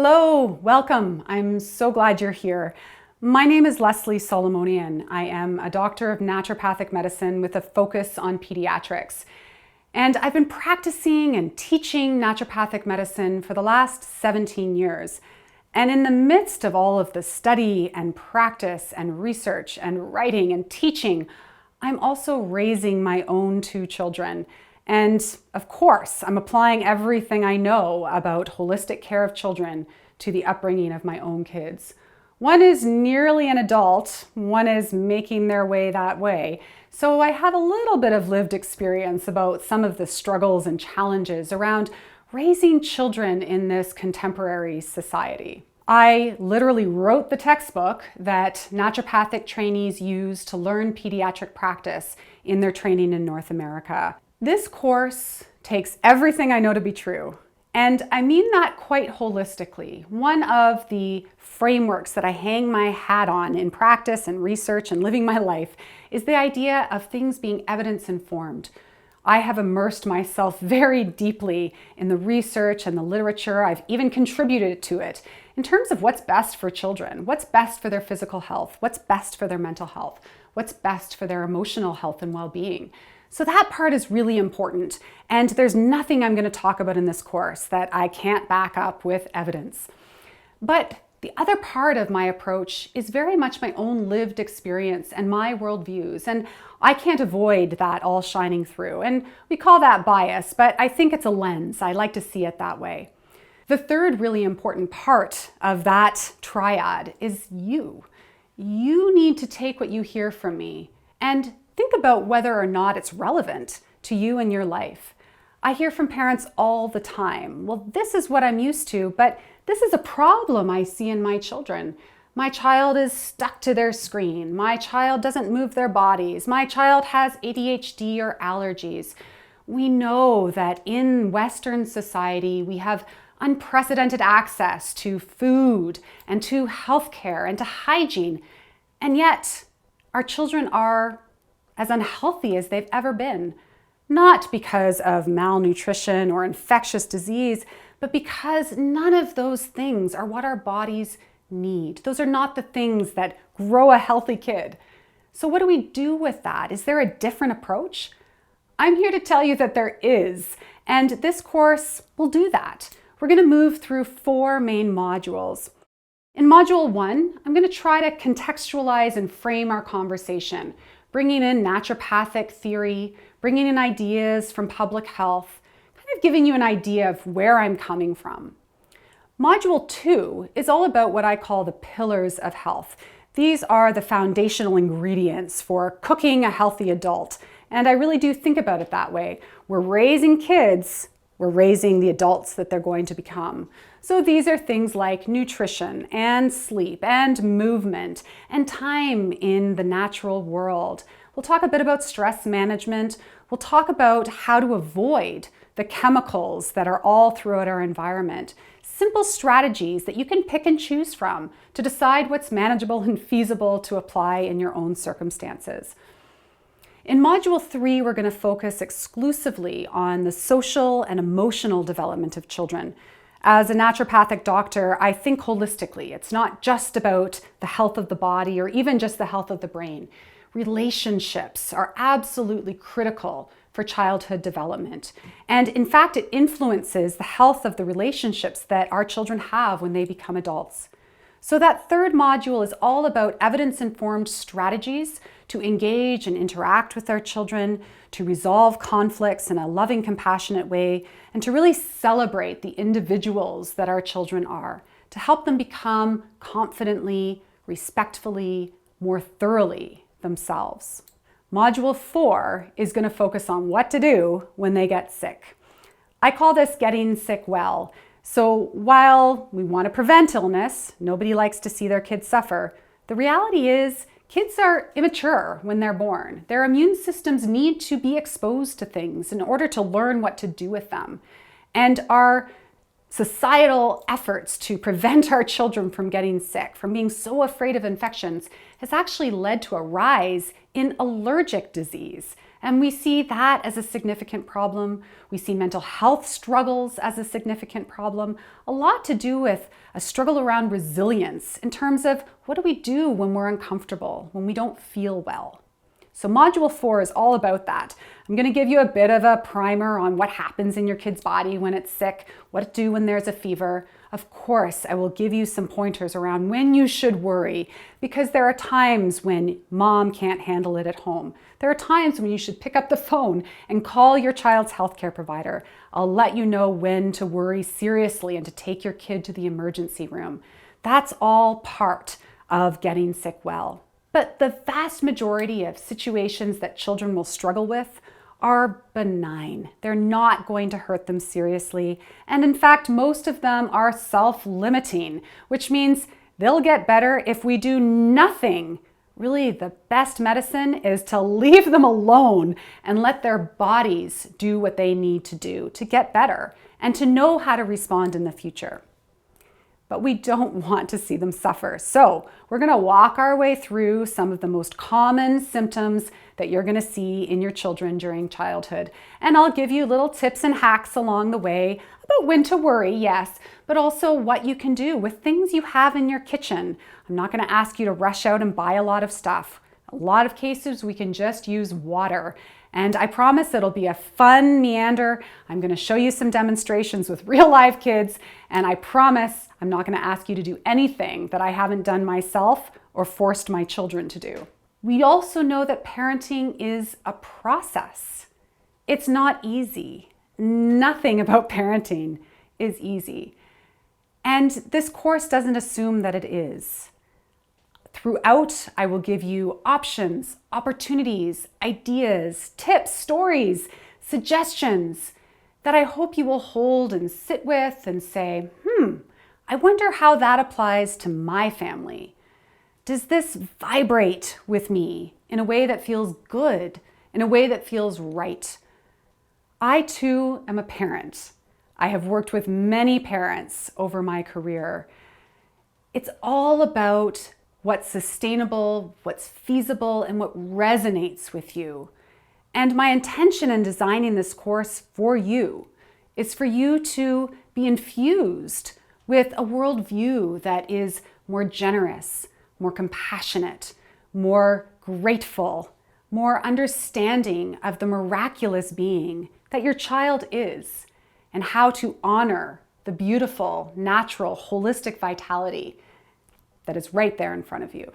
Hello, welcome. I'm so glad you're here. My name is Leslie Solomonian. I am a doctor of naturopathic medicine with a focus on pediatrics. And I've been practicing and teaching naturopathic medicine for the last 17 years. And in the midst of all of the study and practice and research and writing and teaching, I'm also raising my own two children. And of course, I'm applying everything I know about holistic care of children to the upbringing of my own kids. One is nearly an adult, one is making their way that way. So I have a little bit of lived experience about some of the struggles and challenges around raising children in this contemporary society. I literally wrote the textbook that naturopathic trainees use to learn pediatric practice in their training in North America. This course takes everything I know to be true, and I mean that quite holistically. One of the frameworks that I hang my hat on in practice and research and living my life is the idea of things being evidence-informed. I have immersed myself very deeply in the research and the literature. I've even contributed to it in terms of what's best for children, what's best for their physical health, what's best for their mental health, what's best for their emotional health and well-being. So that part is really important, and there's nothing I'm going to talk about in this course that I can't back up with evidence. But the other part of my approach is very much my own lived experience and my worldviews, and I can't avoid that all shining through. And we call that bias, but I think it's a lens. I like to see it that way. The third really important part of that triad is you. You need to take what you hear from me and think about whether or not it's relevant to you and your life. I hear from parents all the time, well, this is what I'm used to, but this is a problem I see in my children. My child is stuck to their screen. My child doesn't move their bodies. My child has ADHD or allergies. We know that in Western society, we have unprecedented access to food and to healthcare and to hygiene, and yet our children are as unhealthy as they've ever been, not because of malnutrition or infectious disease, but because none of those things are what our bodies need. Those are not the things that grow a healthy kid. So what do we do with that? Is there a different approach? I'm here to tell you that there is, and this course will do that. We're going to move through 4 main modules. In Module 1, I'm going to try to contextualize and frame our conversation, bringing in naturopathic theory, bringing in ideas from public health, kind of giving you an idea of where I'm coming from. Module 2 is all about what I call the pillars of health. These are the foundational ingredients for cooking a healthy adult, and I really do think about it that way. We're raising kids, we're raising the adults that they're going to become. So these are things like nutrition and sleep and movement and time in the natural world. We'll talk a bit about stress management. We'll talk about how to avoid the chemicals that are all throughout our environment. Simple strategies that you can pick and choose from to decide what's manageable and feasible to apply in your own circumstances. In Module 3, we're going to focus exclusively on the social and emotional development of children. As a naturopathic doctor, I think holistically. It's not just about the health of the body or even just the health of the brain. Relationships are absolutely critical for childhood development. And in fact, it influences the health of the relationships that our children have when they become adults. So that third module is all about evidence-informed strategies to engage and interact with our children, to resolve conflicts in a loving, compassionate way, and to really celebrate the individuals that our children are, to help them become confidently, respectfully, more thoroughly themselves. Module 4 is going to focus on what to do when they get sick. I call this getting sick well. So while we want to prevent illness, nobody likes to see their kids suffer, the reality is kids are immature when they're born. Their immune systems need to be exposed to things in order to learn what to do with them. And our societal efforts to prevent our children from getting sick, from being so afraid of infections, has actually led to a rise in allergic disease And we see that as a significant problem. We see mental health struggles as a significant problem, a lot to do with a struggle around resilience in terms of what do we do when we're uncomfortable, when we don't feel well. So Module 4 is all about that. I'm going to give you a bit of a primer on what happens in your kid's body when it's sick, what to do when there's a fever. Of course, I will give you some pointers around when you should worry, because there are times when mom can't handle it at home. There are times when you should pick up the phone and call your child's healthcare provider. I'll let you know when to worry seriously and to take your kid to the emergency room. That's all part of getting sick well. But the vast majority of situations that children will struggle with are benign. They're not going to hurt them seriously. And in fact, most of them are self-limiting, which means they'll get better if we do nothing. Really, the best medicine is to leave them alone and let their bodies do what they need to do to get better and to know how to respond in the future. But we don't want to see them suffer. So we're going to walk our way through some of the most common symptoms that you're going to see in your children during childhood. And I'll give you little tips and hacks along the way about when to worry, yes, but also what you can do with things you have in your kitchen. I'm not going to ask you to rush out and buy a lot of stuff. A lot of cases we can just use water. And I promise it'll be a fun meander. I'm going to show you some demonstrations with real live kids, and I promise I'm not going to ask you to do anything that I haven't done myself or forced my children to do. We also know that parenting is a process. It's not easy. Nothing about parenting is easy. And this course doesn't assume that it is. Throughout, I will give you options, opportunities, ideas, tips, stories, suggestions that I hope you will hold and sit with and say, I wonder how that applies to my family. Does this vibrate with me in a way that feels good, in a way that feels right? I too am a parent. I have worked with many parents over my career. It's all about what's sustainable, what's feasible, and what resonates with you. And my intention in designing this course for you is for you to be infused with a worldview that is more generous, more compassionate, more grateful, more understanding of the miraculous being that your child is, and how to honor the beautiful, natural, holistic vitality that is right there in front of you.